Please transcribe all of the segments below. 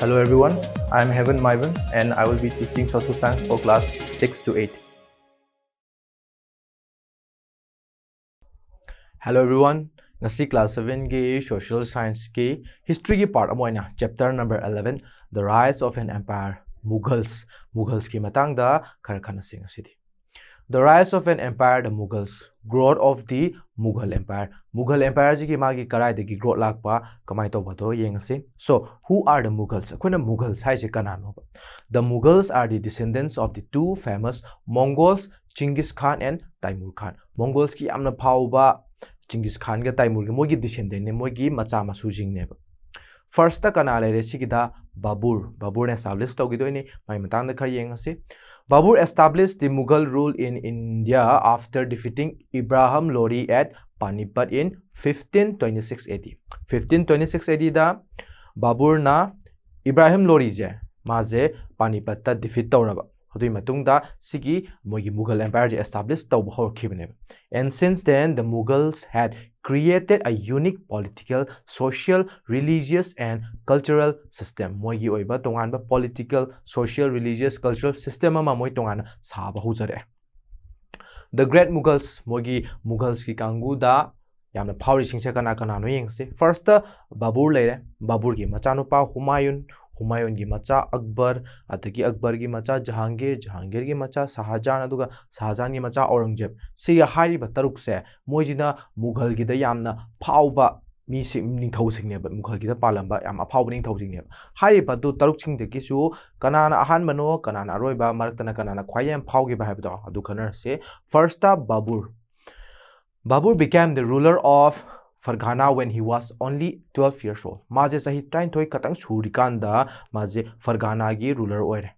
Hello everyone, I am Heaven Maivan and I will be teaching social science for class 6 to 8. Hello everyone, ngasi class 7 gi social science ki history gi part amoina chapter number 11 The Rise of an Empire Mughals ki matang da khar khana sing asidi. The rise of an empire, the Mughals, growth of the Mughal Empire. Mughal Empire ji ki magi karai de ki growth lakpa kamai to bato yengase. So, who are the Mughals? Akuna Mughals hai je kanano. The Mughals are the descendants of the two famous Mongols, Genghis Khan and Taimur Khan. Mongols ki amna phauba Genghis Khan ga Taimur ga mogi descendant ne mogi macha masu jing ne. First ta kana le sigida Babur ne established to gido ni mai matang da khar yengase. Babur established the Mughal rule in India after defeating Ibrahim Lori at Panipat in 1526 AD. 1526 AD da Babur na Ibrahim Lori je maze Panipat ta defeat tawraba. Hodui matung da sigi mogi Mughal Empire je established tawba hor khibne. And since then the Mughals had created a unique political, social, religious and cultural system. Moigi oiba tongan ba political, social, religious, cultural system ama moi tongan saba hujare. The Great Mughals mogi Mughals ki kangu da yamna phawri singse kana no yengse. First Babur leire, Babur gi machanupa Humayun gi macha Akbar, ataki Akbar gi macha Jahangir gi macha Shahjahan aduga Shahjahan gi macha Aurangzeb. Siga hari ba taruk se moijina Mughal gi da yamna phauba mi ningthau singne ba Mughal gi da palamba yam aphauba ningthau singne. Hari ba du taruk sing de ki su kanana ahan mano kanana aroiba maraktana kanana khwayam phau gi ba habdo adu khanar se. First Babur became the ruler of Farghana when he was only 12 years old. Maje sahi train thoi katang surikanda maje Farghana gi ruler oire.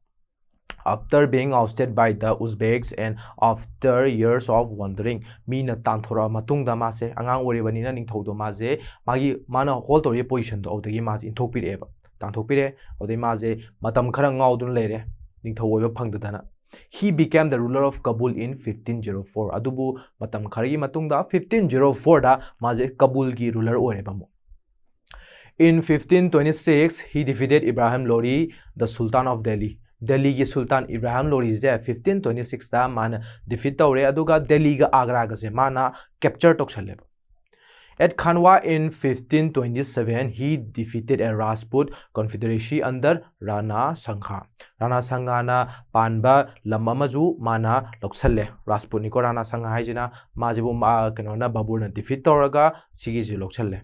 After being ousted by the Uzbeks and after years of wandering, mina tanthora matungda mase angang ori banina ningthodo maje magi mana hold tori position do odagi maje inthokpire eba. Tanthokpire odai maje matam khara ngaudun leire ningtho oiba phangdana. He became the ruler of Kabul in 1504. Adubu matam khari matungda 1504 da maje Kabul gi ruler orebamo. In 1526 he defeated Ibrahim Lori, the Sultan of Delhi. Delhi gi Sultan Ibrahim Lori je 1526 da man defeat tawre aduga Delhi ga Agra ga je mana capture tokshale. At Khanwa in 1527, he defeated a Rajput confederacy under Rana Sangha. Rana Sangha na panba lamamaju mana loksalle. Rajput niko Rana Sangha haijina majibu kanona Babur na defeat toraga sigiji loksalle.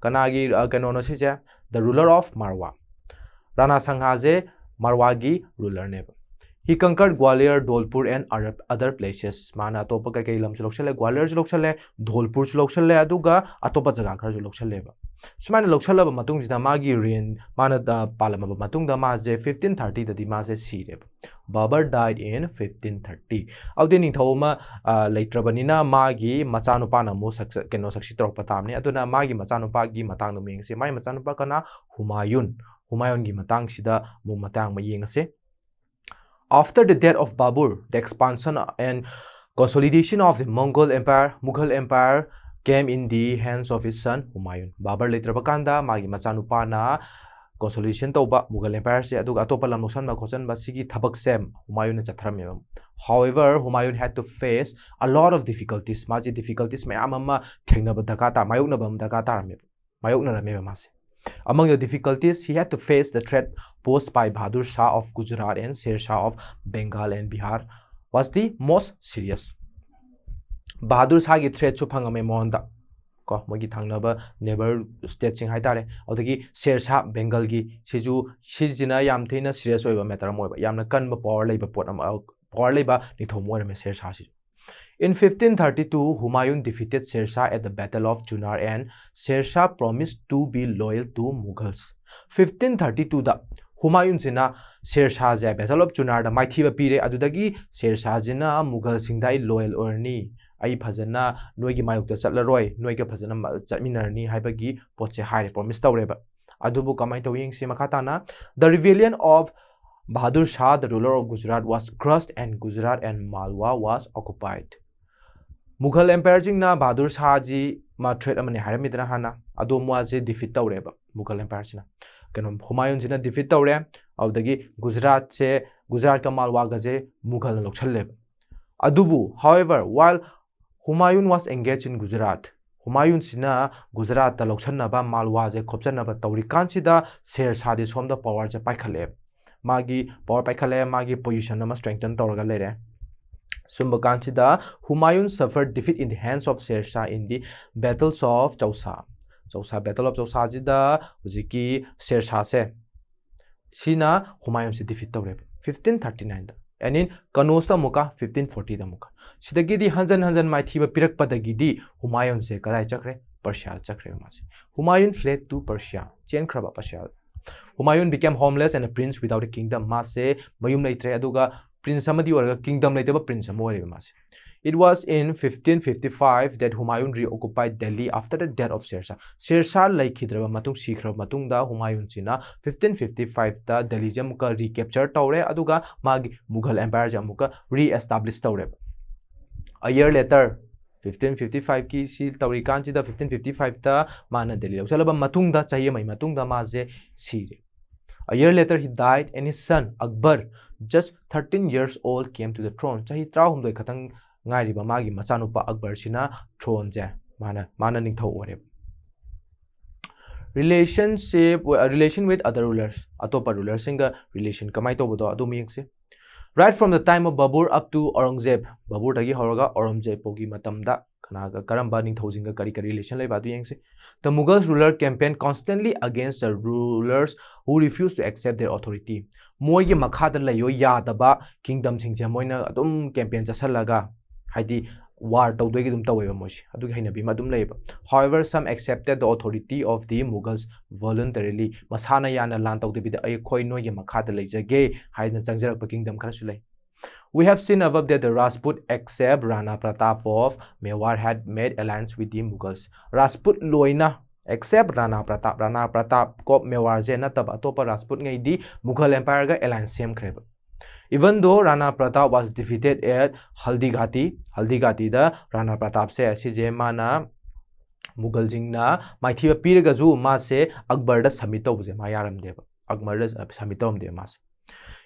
Kanagi kanona sije the ruler of Marwa. Rana Sangha je Marwa gi ruler ne. He conquered Gwalior, Dholpur and other places. Mana atopa kai lam loksale Gwalior loksale, Dholpur loksale aduga atopa jaga khar loksale ba. Sumana loksala ba matung jida magi reign mana da palama ba matung da ma je 1530 da di ma je sire. Babur died in 1530. Aude ning thoma later banina magi machanupa na mo keno sakshi trok patamne aduna magi machanupa gi matang no meng se mai machanupa kana Humayun gi matang sida mo matang ma yengase. After the death of Babur, the expansion and consolidation of the Mughal Empire came in the hands of his son Humayun. Babur later bakanda magi machanupa na consolidation toba Mughal Empire se aduga atopa lam loksan ba khosan ba sigi thabak sem Humayun na chatharam. However, Humayun had to face a lot of difficulties. Maji difficulties mayam amma thengna ba dakata mayukna ba dakata rame. Mayukna rame ba mase. Among the difficulties, he had to face the threat posed by Bahadur Shah of Gujarat and Sher Shah of Bengal and Bihar was the most serious. Bahadur Shah gi threat chu phangame monda ko mogi thangnaba neighbor state sing haitare odagi Sher Shah Bengal gi sijina yam theina serious oiba matter moiba yamna kanba power leiba pot power leiba nithom moirame Sher Shah si. In 1532, Humayun defeated Sher Shah at the Battle of Chunar and Sher Shah promised to be loyal to Mughals. 1532 da Humayun sina Sher Shah ja Battle of Chunar da maithiba pire adudagi Sher Shah jina Mughal singdai loyal orni ai phajana noigi mayukta chatlaroi noiga phajana chatminarni haibagi potse haire promise tawreba adubu kamai tawing se makhatana the rebellion of Bahadur Shah, the ruler of Gujarat, was crushed and Gujarat and Malwa was occupied. Mughal Empire jingna Bahadur Shah ji ma threat amane haramidana hana ado muaje defeat tawreba Mughal Empire sina kano Humayun sina defeat tawre awdagi Gujarat se Gujarat ka Malwa ga je Mughal na lokchalle adubu however while Humayun was engaged in Gujarat Humayun sina Gujarat ta lokchanna ba Malwa je khopchanna ba tawri kansida Sher Shah di somda power je paikhale magi power paikhale magi position na strengthen tawraga lere Sumba kansida Humayun suffered defeat in the hands of Sher Shah in the battles of Chausa battle of Chausa jida hujiki Sher Shah se sina Humayun se defeat tawre 1539 da and in Kanauj ta muka 1540 da muka sidagi di hanjan mai thiba pirak padagi di Humayun se kadai chakre Persia chakre ma Humayun fled to Persia chen khraba Persia Humayun became homeless and a prince without a kingdom ma se mayum leitre aduga prince amadi orga kingdom leiteba prince amore ma se It was in 1555 that Humayun reoccupied Delhi after the death of Sher Shah. Sher Shah laikhidraba matung sikhra matung da Humayun sina 1555 ta Delhi jamuka recapture tawre aduga magi Mughal Empire jamuka re-establish tawre. A year later 1555 ki si tawri kanchi da 1555 ta mana Delhi lawsalaba matung da chahiye mai matung da ma je sire. A year later he died and his son Akbar just 13 years old came to the throne. Chahi 13 khatang ngai ba magi machanupa Akbar sina throne je mana ningthau ore relation with other rulers atopa rulers singa relation kamai to bodo adu miyengse right from the time of Babur up to Aurangzeb Babur dagi horaga Aurangzeb pogi matamda kanaga karamba ningthau jinga kari relation lai ba du yengse the Mughals ruler campaigned constantly against the rulers who refused to accept their authority moigi makhada layo yadaba kingdom singje moina adum campaign chasalaga Haidi war tawdegi dum taweba moshi adugi hainabi madum leiba however some accepted the authority of the Mughals voluntarily masana yana lan tawdebi da ay khoi noigi makhada leijage haina changjarak kingdom kharasu lei We have seen above that the Rajput except Rana Pratap of Mewar had made alliance with the Mughals Rajput loina except Rana Pratap ko Mewar je nataba topa Rajput ngai di Mughal empire ga alliance sem khreba Even though Rana Pratap was defeated at Haldigati da Rana Pratap se asije mana Mughal jingna maithiba piraga ju ma se Akbar da submit tawje ma yaram deba Akbar da submit tawm de ma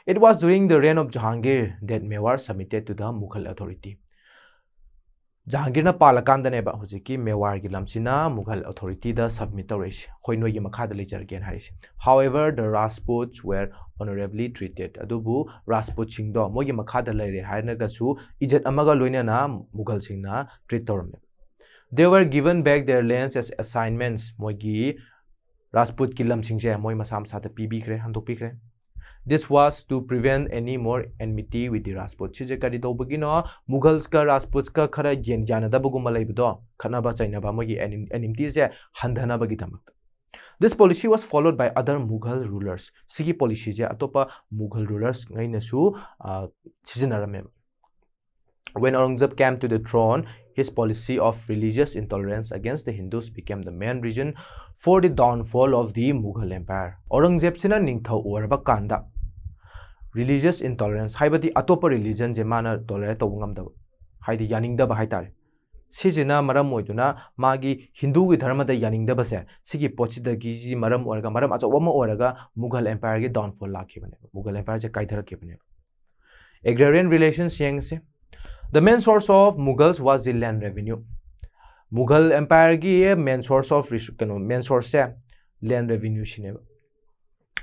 It was during the reign of Jahangir that Mewar submitted to the Mughal authority Jahangir na palakanda neba hujiki Mewar gi lamsina Mughal authority da submit tawrish khoinoi gi makha da lejar gen haris However the Rajputs were honorably treated adubu Rajput singdo mogi makha da leire haina ga su ijat amaga loina na Mughal singna treat tawram They were given back their lands as assignments mogi Rajput ki lamsingje moi masam sa ta pibi kre handok pikre This was to prevent any more enmity with the Rajputs. Chije kadi tawbagino Mughals ka Rajputs ka khara jana da baguma laibido khana ba chaina ba mogi enmity je handana bagi tamak This policy was followed by other Mughal rulers. Sigi policy je atopa Mughal rulers ngai na su sijanarame When Aurangzeb came to the throne, his policy of religious intolerance against the Hindus became the main reason for the downfall of the Mughal Empire. Aurangzeb sina ningthau orba kanda religious intolerance haibadi atopa religion je mana tolerate tawngam da haidi yaning da ba haitare sijina maram oiduna magi Hindu gi dharma da yaning da base sigi pochi da gi ji maram orga maram acho ma oraga Mughal Empire gi downfall lakhi bane Mughal Empire je kaithar ke bane agrarian relations yang se The main source of Mughals was the land revenue. Mughal Empire ki main source of land revenue shine.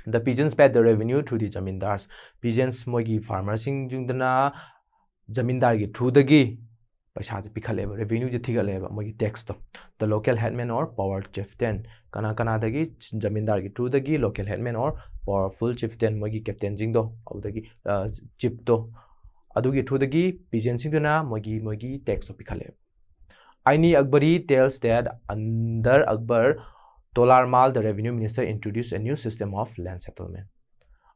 The peasants paid the revenue through the zamindars. Peasants mogi farmers sing jungdana zamindar ki through the gi paisa pikhaleba revenue je thigaleba mogi tax to. The local headman or power chieftain kana dagi zamindar ki through the gi local headman or powerful chieftain mogi captain jingdo audagi chief to Adugi through the gi peasants into na mogi tax of Pikale. Aini Akbari tells that under Akbar Tolar Mal, the revenue minister introduced a new system of land settlement.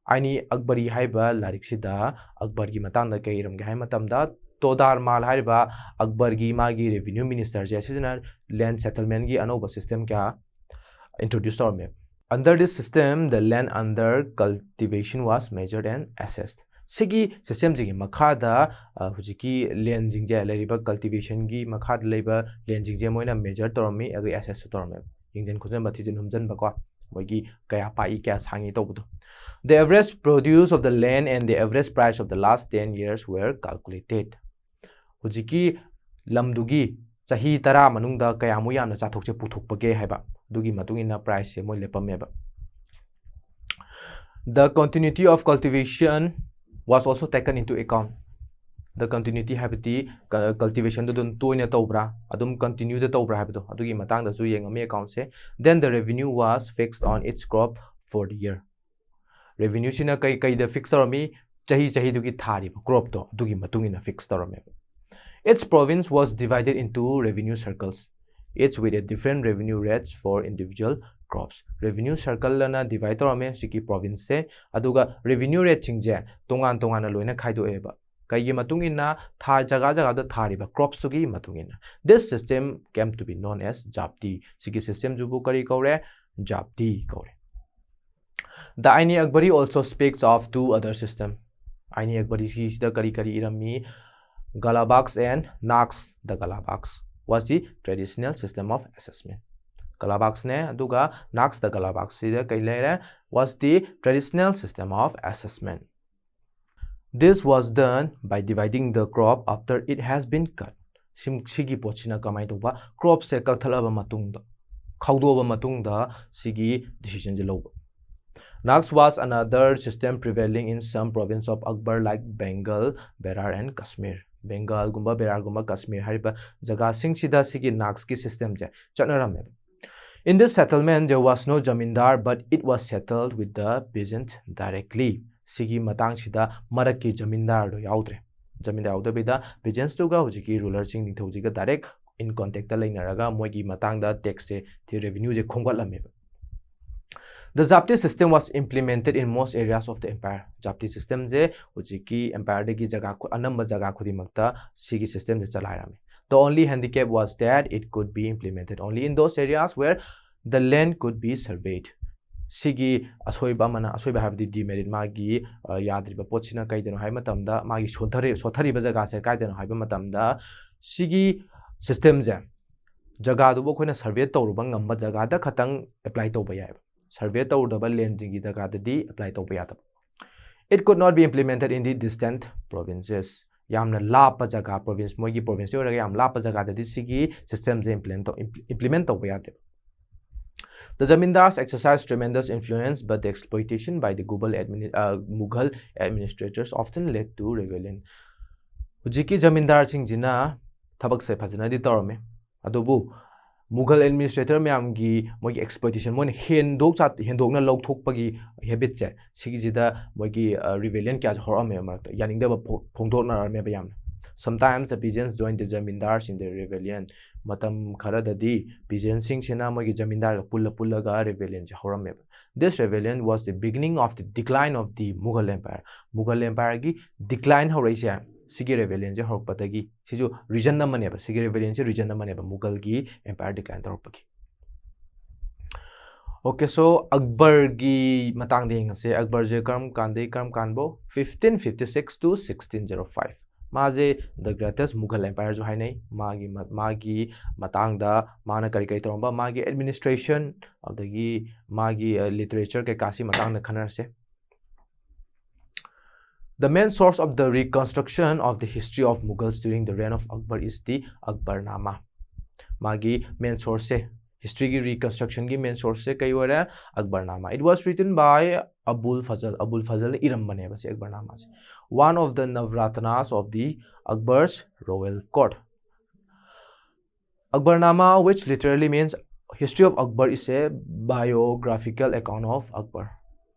Aini Akbari haiba lariksida Akbar gi matanda kairam gi haimatamda Todar Mal haiba Akbar gi magi revenue minister jasina land settlement gi anoba system kya introduced or me. Under this system, the land under cultivation was measured and assessed. Sigi system jigi makhada hujiki land jingje leriba cultivation gi makhada leiba land jingje moina measure tormi agi assess tormi ingjen khujam bathi jin humjan bakwa moigi kaya pai kaya sangi tawbudu. The average produce of the land and the average price of the last 10 years were calculated. Hujiki lamdugi chahi tara manungda kaya mu yamna chathokche puthokpage haiba dugi matungina price se moi lepameba. The continuity of cultivation was also taken into account. The continuity habiti cultivation do dun toina tawbra adum continue the tawbra habido adugi matang da su yengami account se. Then the revenue was fixed on its crop for the year. Revenue sina kai kai the fixed torami chahi dugi thari crop to dugi matungina fixed torame. Each province was divided into revenue circles, each with a different revenue rates for individual crops. Revenue circle lana divide torame siki province se aduga revenue rate chingje tongan na loina khaido eba. Kaigi matungina tha jaga da thariba crops to gi matungina. This system came to be known as Japti. Siki system jubu kari kaure Japti kaure. The Aini Akbari also speaks of two other systems. Aini Akbari si sida kari irami Galabaks and Naks. The Galabaks was the traditional system of assessment. Galabaks ne aduga Naks the Galabaks sida kailere was the traditional system of assessment. This was done by dividing the crop after it has been cut. Sigi pochina kamai toba crop se kakthalaba matungda khawdoba matungda sigi decision je loba. Naks was another system prevailing in some provinces of Akbar like Bengal, Berar and Kashmir. Bengal gumba Berar gumba Kashmir hariba jaga sing sida sigi Naks ki system je chatnaram. In this settlement there was no jamindar but it was settled with the peasant directly. Sigi matang sida maraki jamindar do yaudre. Jamindar yaudre bida peasants to ga hujiki ruler sing nithaujiga direct in contact lainaraga moigi matang da tax se the revenue je khongwatlameba. The Japti system was implemented in most areas of the empire. Japti system je hujiki empire de gi jaga anamba jaga khudimakta sigi system je chalairame. The only handicap was that it could be implemented only in those areas where the land could be surveyed. Sigi asoiba mana asoiba habdi demerit magi yadriba pochina kaideno hai matamda magi sothari ba jaga se kaideno haiba matamda sigi system je jaga du bo khoina survey tawruba ngamba jaga da khatang apply tawba yai. Survey tawdaba land jingi jaga da di apply tawba yata. It could not be implemented in the distant provinces. Yamna lapa jaga province mogi province ora yam lapa jaga da di sigi system je implement tawba yata. The Zamindars exercised tremendous influence, but the exploitation by the Mughal administrators often led to rebellion. Hujiki Zamindar singjina thabak se phajana di torame. Adobu Mughal administrator myamgi mogi exploitation mon hendok na lokthokpagi habit se sigijida mogi rebellion kya horame marta yaningda phongthok na arme bayam. Sometimes the peasants joined the Zamindars in the rebellion. Matam kharadadi peasants sing sena mogi Zamindar pulla ga rebellion je horame. This rebellion was the beginning of the decline of the Mughal Empire. Mughal Empire gi decline horaise sigi rebellion je horpatagi siju region namane ba sigi rebellion je region namane ba Mughal gi empire decline torpaki. Okay, so Akbar gi matang ding se Akbar je karam kanbo 1556 to 1605. Maje the greatest Mughal empire jo hainai magi matangda mana kari toramba magi administration adagi magi literature ke kasi matangda khanar se. The main source of the reconstruction of the history of Mughals during the reign of Akbar is the Akbarnama. Magi main source se history ki reconstruction ki main source se kai wara Akbarnama. It was written by Abul Fazl iram bane ba se Akbarnama se. One of the Navratnas of the Akbar's royal court. Akbarnama, which literally means history of Akbar, is a biographical account of Akbar.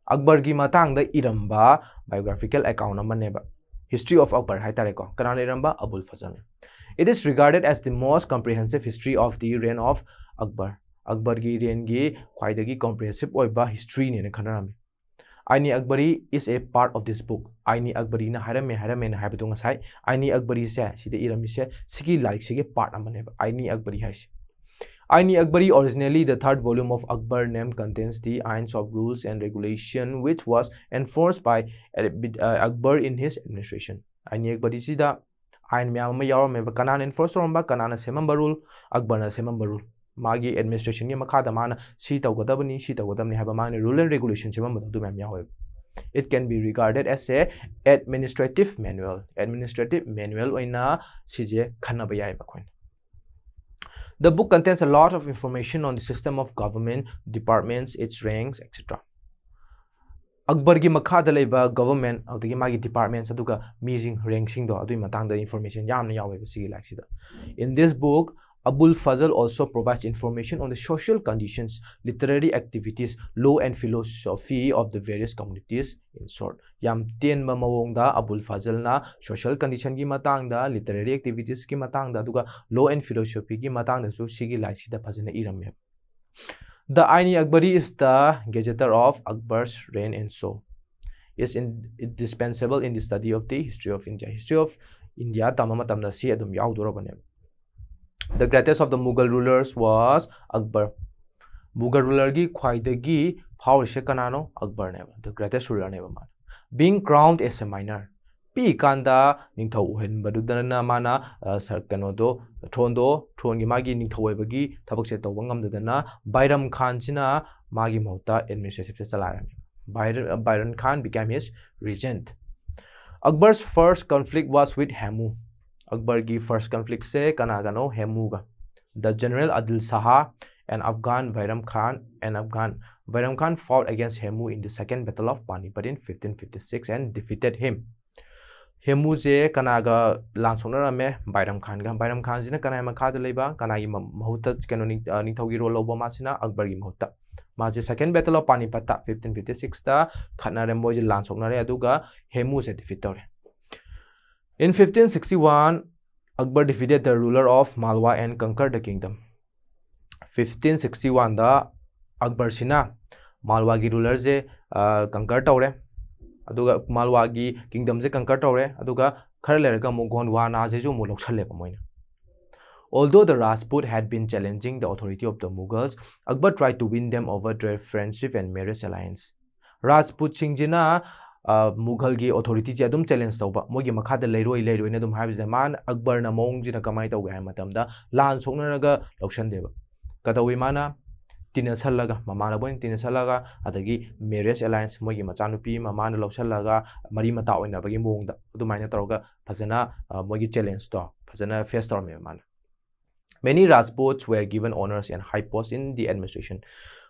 Akbar gi matang da iramba biographical account amaneba. History of Akbar haitareko kanana iramba Abul Fazl. It is regarded as the most comprehensive history of the reign of Akbar. Akbar gi reign gi khwaidagi comprehensive oiba history ne khanarami. Aini Akbari is a part of this book. Aini Akbari na harame na habito ngasai. Aini Akbari se sida irami se sigi like sige part amane ba. Aini Akbari hai. Aini Akbari, originally the third volume of Akbar name, contains the Ains of rules and regulation which was enforced by Akbar in his administration. Aini Akbari sida Ain myama yarame ba kanana enforce romba kanana semamba rule Akbar na semamba rule. magi administration gi makha da mana si tawgadabani si tawgadabni haba mani rule and regulation se mamadu du mem yawe. It can be regarded as a administrative manual oina sije khanaba yai bakhoin. The book contains a lot of information on the system of government, departments, its ranks, etc. Akbar gi makha da leba government adagi magi departments aduga meeting ranking do adui matang da information yamna yawe sigi like sida. In this book, Abul Fazl also provides information on the social conditions, literary activities, law and philosophy of the various communities. In short, yam ten ma mawong da Abul Fazl na social condition gi matang da, literary activities gi matang da, duga law and philosophy gi matang da su sigi lai sida phajana iram. The Aini Akbari is the gazetteer of Akbar's reign and so is indispensable in the study of the history of India. History of India tamama tamda si adum yaudora bane. The greatest of the Mughal rulers was Akbar. Mughal ruler gi khwaidagi phaurishe kanano Akbar neba, the greatest ruler neba man. Being crowned as a minor. Pi kanda ningthau hen badudana mana sarkanodo thron gi magi ningthau bagi thabak se tawba ngamdadana Bairam Khan sina magi mauta administrative se chalaya. Bairam Khan became his regent. Akbar's first conflict was with Hemu. Akbar ki first conflict se kanagano Hemuga. The general Adil Saha and Afghan Bairam Khan fought against Hemu in the second battle of Panipat in 1556 and defeated him. Hemu je kanaga lansonara me Bairam Khan jina kanai makha da leba kanai mahuta kano ningthau gi role loba masina Akbar gi mahuta. Maje second battle of Panipat 1556 ta khatnare moi je lansonare aduga Hemu se defeat tore. In 1561, Akbar defeated the ruler of Malwa and conquered the kingdom. 1561 da Akbar sina Malwa gi ruler je conquer tawre. Aduga Malwa gi kingdom je conquer tawre. Aduga khar lerga mo Gondwana je ju mo lokchale ba moina. Although the Rajput had been challenging the authority of the Mughals, Akbar tried to win them over their friendship and marriage alliance. Rajput singjina Mughal gi authority je adum challenge tawba mogi makha da leiroi ne dum habi zaman Akbar na mong jina kamai tawga ha matamda lan soknaraga lokshan deba kadawi mana tinasalaga mamana boin tinasalaga adagi marriage alliance mogi machanupi mamana loksalaga mari mata oina bagi mongda adumaina tawga phajana mogi challenge to phajana face torme mana. Many Rajputs were given honors and high posts in the administration.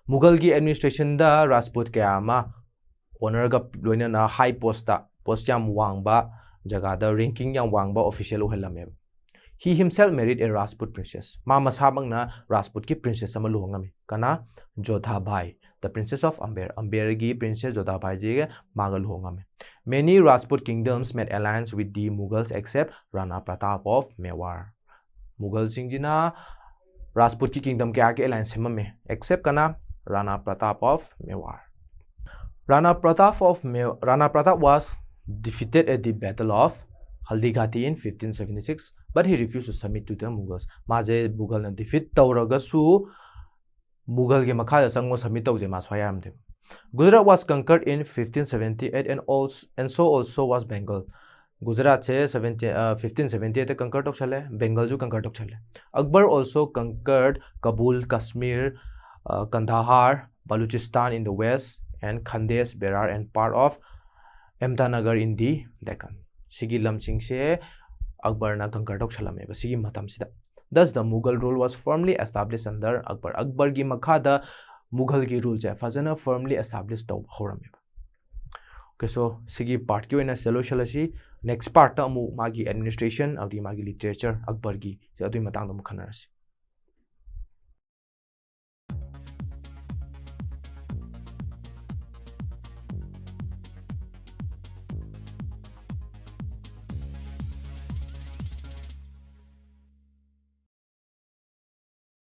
Mughal gi administration da Rajput kayama honor ga loina na high post jam wangba jaga da ranking yang wangba official uhelame. He himself married a Rajput princess. Ma masabang na Rajput ki princess sama luhangame kana Jodhabai, the princess of Amber. Amber gi princess Jodhabai je magal luhangame. Many Rajput kingdoms made alliance with the Mughals except Rana Pratap of Mewar. Mughal singjina Rajput ki kingdom kya ke alliance semame except kana Rana Pratap of Mewar. Rana Pratap was defeated at the Battle of Haldighati in 1576, but he refused to submit to the Mughals. Maje Mughal na defeat tawraga su Mughal ge makha sango submit tawje ma swayam de. Gujarat was conquered in 1578 and so also was Bengal. Gujarat se 1578 conquered tok chale, Bengal ju conquered tok chale. Akbar also conquered Kabul, Kashmir, Kandahar, Baluchistan in the west, and Khandes, Berar, and part of Ahmednagar in the Deccan. Sigi lamching se Akbar na conquer tok chalame ba sigi matam sida. Thus the Mughal rule was firmly established under Akbar. Akbar gi makha da Mughal gi rule je fazana firmly established taw horame. Okay, so sigi part ki oina solution next part ta mu magi administration of the magi literature Akbar gi se adui matang da mu khanarasi.